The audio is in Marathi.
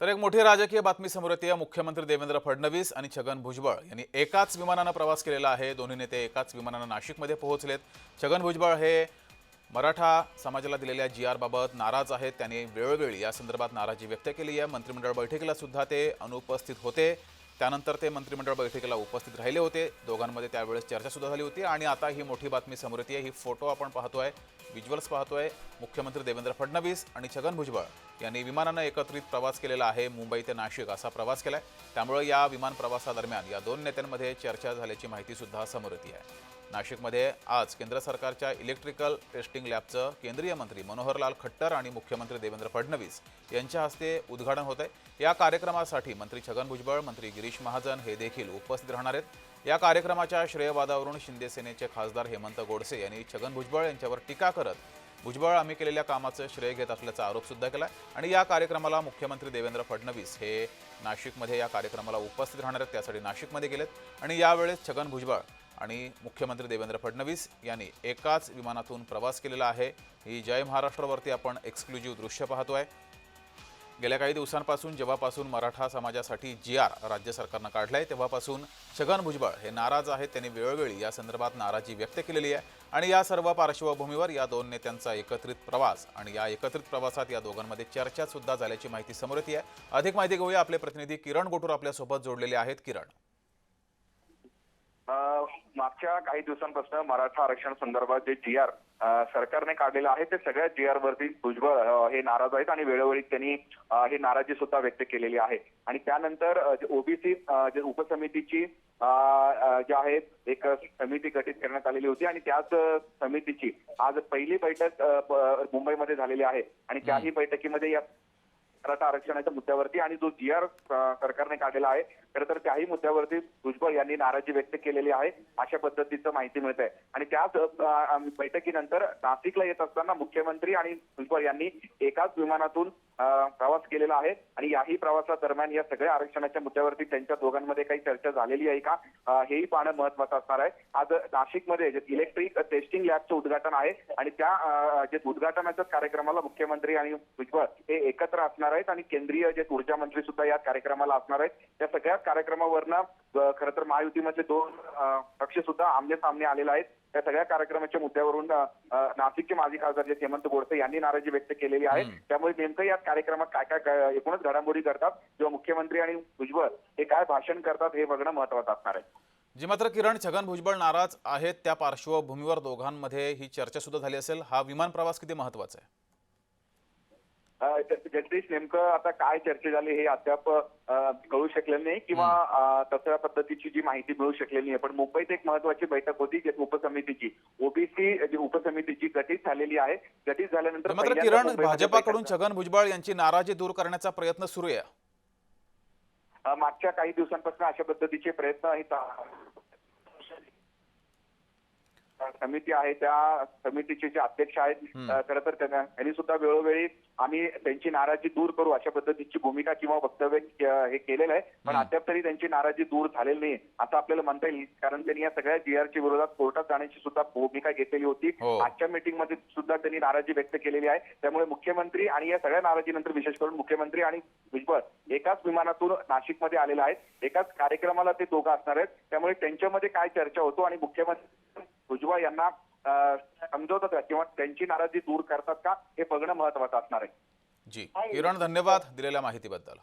तर एक मोठी राजकीय बातमी समोर येते। मुख्यमंत्री देवेंद्र फडणवीस आणि छगन भुजबळ यांनी एकाच विमानाने प्रवास केलेला आहे। दोन्ही नेते एकाच विमानाने नाशिकमध्ये पोहोचलेत। छगन भुजबळ हे मराठा समाजाला दिलेल्या जी.आर. बाबत नाराज आहेत। त्यांनी वेळोवेळी या संदर्भात नाराजी व्यक्त केली आहे। मंत्रिमंडळ बैठकीला सुद्धा ते अनुपस्थित होते। त्यानंतर ते मंत्रिमंडळ बैठकीला उपस्थित राहिले होते। दोघांमध्ये त्यावेळेस चर्चा सुद्धा झाली होती आणि आता ही मोठी बातमी समोर येते। ही फोटो आपण पाहतोय, विज्युअल्स पाहतोय। मुख्यमंत्री देवेंद्र फडणवीस आणि छगन भुजबळ यांनी विमानाने एकत्रित प्रवास केलेला आहे। मुंबई ते नाशिक असा प्रवास केलाय। त्यामुळे या विमान प्रवासादरम्यान या दोन नेत्यांमध्ये चर्चा झाल्याची माहिती सुद्धा समोर येते आहे। नाशिकमध्ये आज केंद्र सरकारच्या इलेक्ट्रिकल टेस्टिंग लॅबचं केंद्रीय मंत्री मनोहरलाल खट्टर आणि मुख्यमंत्री देवेंद्र फडणवीस यांच्या हस्ते उद्घाटन होत आहे। या कार्यक्रमासाठी मंत्री छगन भुजबळ, मंत्री गिरीश महाजन हे देखील उपस्थित राहणार आहेत। या कार्यक्रमाच्या श्रेयवादावरून शिंदे सेनेचे खासदार हेमंत गोडसे यांनी छगन भुजबळ यांच्यावर टीका करत भुजबळ आम्ही केलेल्या कामाचं श्रेय घेत असल्याचा आरोप सुद्धा केला आणि या कार्यक्रमाला मुख्यमंत्री देवेंद्र फडणवीस हे नाशिकमध्ये या कार्यक्रमाला उपस्थित राहणार आहेत। त्यासाठी नाशिकमध्ये गेलेत आणि यावेळेस छगन भुजबळ आणि मुख्यमंत्री देवेंद्र फडणवीस यांनी एकाच विमानातून प्रवास केलेला आहे। ही जय महाराष्ट्रवरती आपण एक्सक्लुझिव्ह दृश्य पाहतोय। गेल्या काही दिवसांपासून जेव्हापासून मराठा समाजासाठी जी.आर. राज्य सरकारनं काढलाय तेव्हापासून छगन भुजबळ हे नाराज आहेत। त्यांनी वेळोवेळी या संदर्भात नाराजी व्यक्त केलेली आहे आणि या सर्व पार्श्वभूमीवर या दोन नेत्यांचा एकत्रित प्रवास आणि या एकत्रित प्रवासात या दोघांमध्ये चर्चा सुद्धा झाल्याची माहिती समोर येते आहे। अधिक माहिती घेऊया। आपले प्रतिनिधी किरण गोटूर आपल्या सोबत जोडलेले आहेत। किरण, मागच्या काही दिवसांपासून मराठा आरक्षण संदर्भात जे जी.आर. सरकारने काढलेलं आहे ते सगळ्या जी.आर. वरती भुजबळ हे नाराज आहेत आणि वेळोवेळी त्यांनी हे नाराजी सुद्धा व्यक्त केलेली आहे। आणि त्यानंतर ओबीसी जे उपसमितीची जे आहे एक समिती गठीत करण्यात आलेली होती आणि त्याच समितीची आज पहिली बैठक मुंबईमध्ये झालेली आहे आणि त्याही बैठकीमध्ये या मराठा आरक्षणाच्या मुद्द्यावरती आणि जो जी.आर. सरकारने काढलेला आहे खरं तर त्याही मुद्द्यावरती भुजबळ यांनी नाराजी व्यक्त केलेली आहे अशा पद्धतीचं माहिती मिळत आहे। आणि त्याच बैठकीनंतर नाशिकला येत असताना मुख्यमंत्री आणि भुजबळ यांनी एकाच विमानातून प्रवास केलेला आहे आणि याही प्रवासादरम्यान या सगळ्या आरक्षणाच्या मुद्द्यावरती त्यांच्या दोघांमध्ये काही चर्चा झालेली आहे का हेही पाहणं महत्त्वाचं असणार आहे। आज नाशिकमध्ये जे इलेक्ट्रिक टेस्टिंग लॅबचं उद्घाटन आहे आणि त्या जे उद्घाटनाच्या कार्यक्रमाला मुख्यमंत्री आणि भुजबळ हे एकत्र असणार आहेत आणि केंद्रीय जे ऊर्जा मंत्री सुद्धा या कार्यक्रमाला असणार आहेत। त्या सगळ्या कार्यक्रमावरनं खरं तर महायुतीमध्ये दोन पक्ष सुद्धा आमने सामने आलेले आहेत। त्या सगळ्या कार्यक्रमाच्या मुद्द्यावरून नाशिकचे माजी खासदार जे हेमंत गोडसे यांनी नाराजी व्यक्त केलेली आहे। त्यामुळे नेमकं या कार्यक्रमात काय काय एकूणच घडामोडी करतात किंवा मुख्यमंत्री आणि भुजबळ हे काय भाषण करतात हे बघणं महत्त्वाचं असणार आहे। जी मात्र किरण, छगन भुजबळ नाराज आहेत त्या पार्श्वभूमीवर दोघांमध्ये ही चर्चा सुद्धा झाली असेल। हा विमान प्रवास किती महत्त्वाचा आहे? जगदीश, नेमकं आता काय चर्चा झाली हे अद्याप कळू शकलेलं नाही किंवा तशा पद्धतीची जी माहिती मिळू शकलेली नाही। पण मुंबईत एक महत्त्वाची बैठक होती जी उपसमितीची ओबीसी जी उपसमितीची गठीत झालेली आहे। गठीत झाल्यानंतर मात्र किरण, भाजपाकडून छगन भुजबळ यांची नाराजी दूर करण्याचा प्रयत्न सुरू आहे। मागच्या काही दिवसांपासून अशा पद्धतीचे प्रयत्न आहेत। समिती आहे त्या समितीचे जे अध्यक्ष आहेत खरं तर त्यांनी सुद्धा वेळोवेळी आम्ही त्यांची नाराजी दूर करू अशा पद्धतीची भूमिका किंवा वक्तव्य हे केलेलं आहे। पण अद्याप तरी त्यांची नाराजी दूर झालेली नाही असं आपल्याला म्हणता येईल, कारण त्यांनी या सगळ्या जी.आर.च्या विरोधात कोर्टात जाण्याची सुद्धा भूमिका घेतलेली होती। आजच्या मीटिंगमध्ये सुद्धा त्यांनी नाराजी व्यक्त केलेली आहे। त्यामुळे मुख्यमंत्री आणि या सगळ्या नाराजीनंतर विशेष करून मुख्यमंत्री आणि भुजबळ एकाच विमानातून नाशिकमध्ये आलेले आहेत। एकाच कार्यक्रमाला ते दोघं असणार आहेत। त्यामुळे त्यांच्यामध्ये काय चर्चा होतो आणि मुख्यमंत्री भुजबळ यांना समजवतात का किंवा त्यांची नाराजी दूर करतात का हे बघणं महत्त्वाचं असणार आहे। जी किरण, धन्यवाद दिलेल्या माहितीबद्दल।